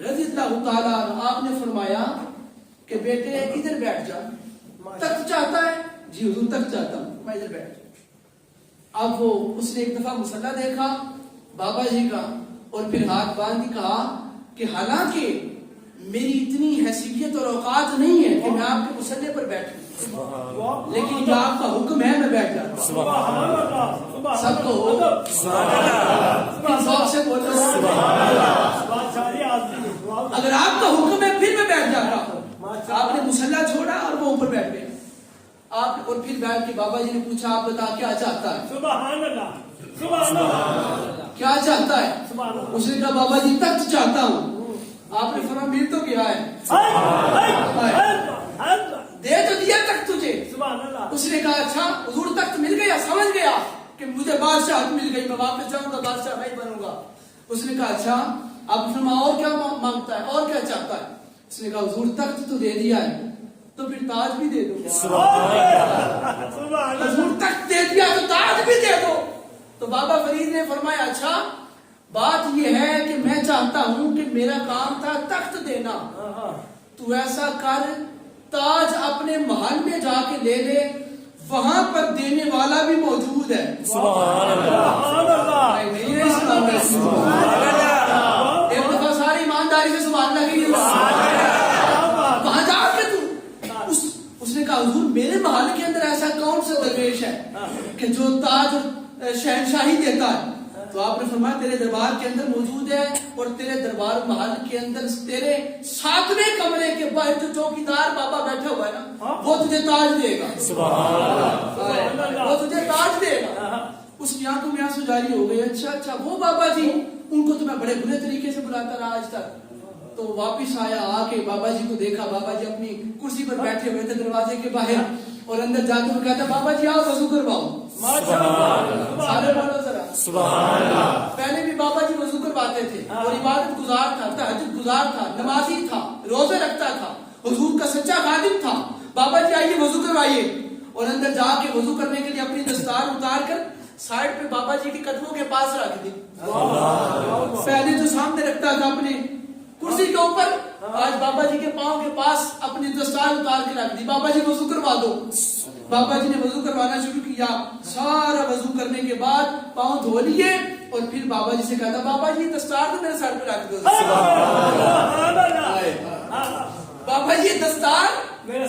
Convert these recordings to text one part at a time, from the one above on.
رضی اللہ تعالیٰ عنہ آپ نے فرمایا کہ بیٹے ادھر بیٹھ جا. تخت چاہتا ہے؟ جی حضور تخت چاہتا ہوں, میں ادھر بیٹھ جاؤں. اب وہ اس نے ایک دفعہ مصلی دیکھا بابا جی کا اور پھر ہاتھ باندھ کے کہا کہ حالانکہ میری اتنی حیثیت اور اوقات نہیں ہے کہ میں آپ کے مصلی پر بیٹھوں, لیکن جو آپ کا حکم ہے میں بیٹھ جاتا ہوں. سب کو ہو ذوق سے بولو اگر آپ کا حکم ہے پھر میں بیٹھ جاتا ہوں. آپ نے مصلی چھوڑا اور وہ اوپر بیٹھ گئے. آپ اور پھر بیٹھ کے بابا جی نے پوچھا آپ بتا کیا چاہتا ہے؟ سبحان اللہ, سبحان اللہ, کیا چاہتا ہے؟ سبحان اللہ. اس نے کہا بابا جی تخت چاہتا ہوں. آپ نے فرمایا مل تو گیا ہے, دے تو دیا تخت تجھے. سبحان اللہ. اس نے کہا اچھا حضور تخت مل گیا, سمجھ گیا کہ مجھے بادشاہت مل گئی, میں واپس جاؤں گا بادشاہ نہیں بنوں گا. اس نے کہا اچھا آپ فرمایا اور کیا مانگتا ہے اور کیا چاہتا ہے؟ اس نے کہا حضور تخت تو دے دیا ہے تو پھر تاج بھی دے دو. حضور تخت دے دیا تو تاج بھی دے دو. تو بابا فرید نے فرمایا اچھا بات یہ ہے کہ میں چاہتا ہوں کہ میرا کام تھا تخت دینا, تو ایسا کر تاج اپنے محل میں جا کے لے لے, وہاں پر دینے والا بھی موجود ہے. سبحان اللہ. ایک دفعہ ساری ایمانداری سے سبحان اللہ کہیے. وہاں جا کے اس نے کہا حضور میرے محل کے اندر ایسا کون سا درویش ہے کہ جو تاج شہنشاہی دیتا ہے؟ تو آپ نے فرمایا تیرے دربار کے اندر موجود ہے, اور تیرے دربار محل کے اندر تیرے 7ویں کمرے کے باہر جو چوکیدار بابا بیٹھا ہوا ہے نا وہ تجھے تاج دے گا. وہ تجھے تاج دے گا. اس کی آنکھوں میں آنسو جاری ہو گئے. اچھا وہ بابا جی ان کو تو میں بڑے برے طریقے سے بلاتا رہا آج تک. تو واپس آیا, آ کے بابا جی کو دیکھا, بابا جی اپنی کرسی پر بیٹھے ہوئے تھے دروازے کے باہر, اور اندر جا کے وہ کہتا بابا جی آؤ وضو کرواؤ. سارے بولو ذرا سبحان اللہ. پہلے بھی بابا جی وضو کرواتے تھے اور عبادت گزار تھا, تہجد گزار تھا, نمازی تھا, روزے رکھتا تھا, حضور کا سچا خادم تھا. بابا جی آئیے وضو کروائیے, اور اندر جا کے وضو کرنے کے لیے اپنی دستار اتار کر سائڈ پہ بابا جی کے قدموں کے پاس رکھ دی. پہلے جو سامنے رکھتا تھا اپنے کرسی کے اوپر, آج بابا جی کے پاؤں کے پاس اپنی دستار اتار کے رکھ دی. بابا جی وضو کروا دو. بابا جی نے وضو کروانا شروع کیا. سارا وضو کرنے کے بعد پاؤں دھو لیے, اور پھر بابا جی سے کہا بابا جی دستار تو میرے سر پہ رکھ دو. بابا جی دستار میرے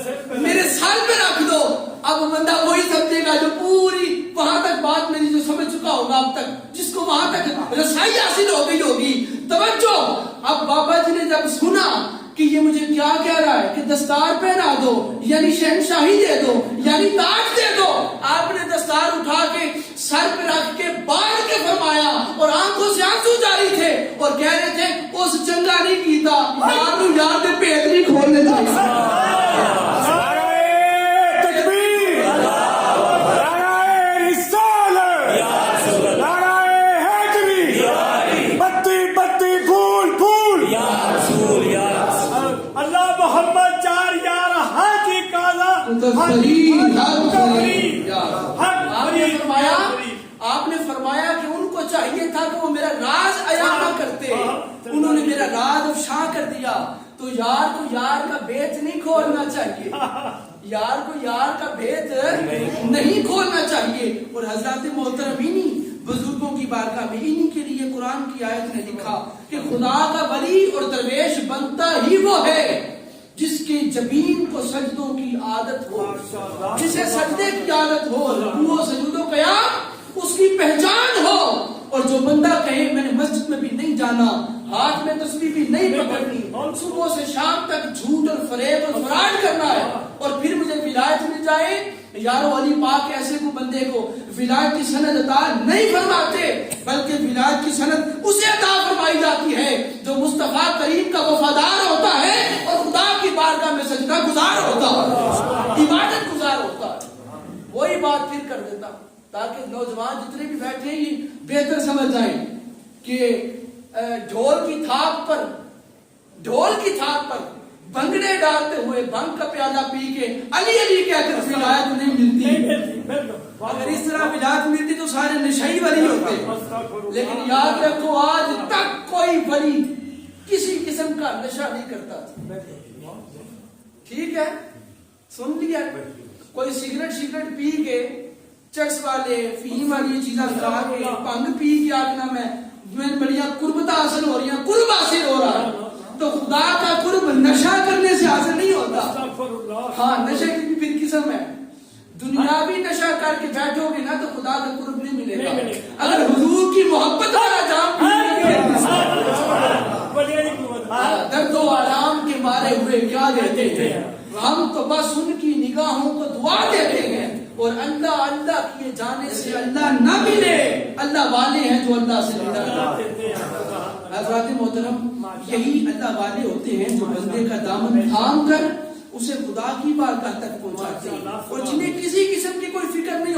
سر پہ رکھ دو. اب بندہ وہی سمجھے گا جو پوری وہاں تک بات میری جو سمجھ چکا ہوگا اب تک, جس کو وہاں تک رسائی حاصل ہو گئی ہوگی. توجہ, اب بابا جی نے جب سنا کہ یہ مجھے کیا کہہ رہا ہے کہ دستار پہنا دو یعنی شہنشاہی دے دو یعنی تاج دے دو, آپ نے دستار اٹھا کے سر پہ رکھ کے باندھ کے فرمایا, اور آنکھوں سے آنسو جاری تھے, اور کہہ رہے تھے اس چنگا نہیں کیتا یار نے پیٹ نہیں کھولنے چاہیے. آپ نے فرمایا کہ ان کو چاہیے تھا کہ وہ میرا راز عیاں نہ کرتے, انہوں نے میرا راز افشا کر دیا. تو یار کو یار کا بھید نہیں کھولنا چاہیے, یار کو یار کا بھید نہیں کھولنا چاہیے. اور حضرات محترم انہی بزرگوں کی بارگاہ میں انہی کے لیے قرآن کی آیت نے لکھا کہ خدا کا ولی اور درویش بنتا ہی وہ ہے جس کی جبین کو سجدوں کی عادت ہو, جسے سجدے کی عادت ہو, رکوع و سجود و قیام اس کی پہچان ہو. اور جو بندہ کہے میں نے مسجد میں بھی نہیں جانا, ہاتھ میں تسبیح بھی نہیں پکڑنی, صبح سے شام تک جھوٹ اور فریب اور فراڈ کرنا ہے, اور پھر مجھے ولایت مل جائے. یارو علی پاک ایسے کو بندے کو ولایت کی سند عطا نہیں فرماتے, بلکہ ولایت کی سند اسے عطا فرمائی جاتی ہے جو مصطفیٰ کریم کا وفادار ہوتا ہے اور خدا کی بارگاہ میں سجدہ گزار ہوتا ہے, عبادت گزار ہوتا ہے. وہی بات پھر کر دیتا ہوں تاکہ نوجوان جتنے بھی بیٹھے ہیں یہ بہتر سمجھ جائیں کہ ڈھول کی تھاپ پر بھنگڑے ڈالتے ہوئے بھنگ کا پیالہ پی کے علی علی کہتے ہیں ولایت نہیں ملتی. اگر اس طرح ولایت ملتی تو سارے نشئی ولی ہوتے. لیکن یاد رکھو آج تک کوئی ولی کسی قسم کا نشہ نہیں کرتا تھا. ٹھیک ہے, سن لیا. کوئی سگریٹ پی کے, چرس والے فیم والی چیزیں کھا کے, پنگ پی کے آگنا میں بڑیاں قربت حاصل ہو رہی ہیں, قرب حاصل ہو رہا ہے, تو خدا کا قرب نشہ کرنے سے حاصل نہیں ہوتا. ہاں, نشے کی بھی پھر قسم ہے. دنیاوی نشہ کر کے بیٹھو گے نا تو خدا کا قرب نہیں ملے گا. اگر حضور کی محبت والا جام پیئیں گے, درد و آرام کے مارے ہوئے کیا دیتے ہیں, ہم تو بس ان کی نگاہوں کو دعا دیتے ہیں. اور اللہ اللہ کیے جانے سے اللہ نہ ملے, اللہ والے ہیں جو اللہ سے ملتے ہیں. حضرات محترم, یہی اللہ والے ہوتے ہیں جو بندے کا دامن تھام کر اسے خدا کی بارگاہ تک پہنچاتے ہیں, اور جنہیں کسی قسم کی کوئی فکر نہیں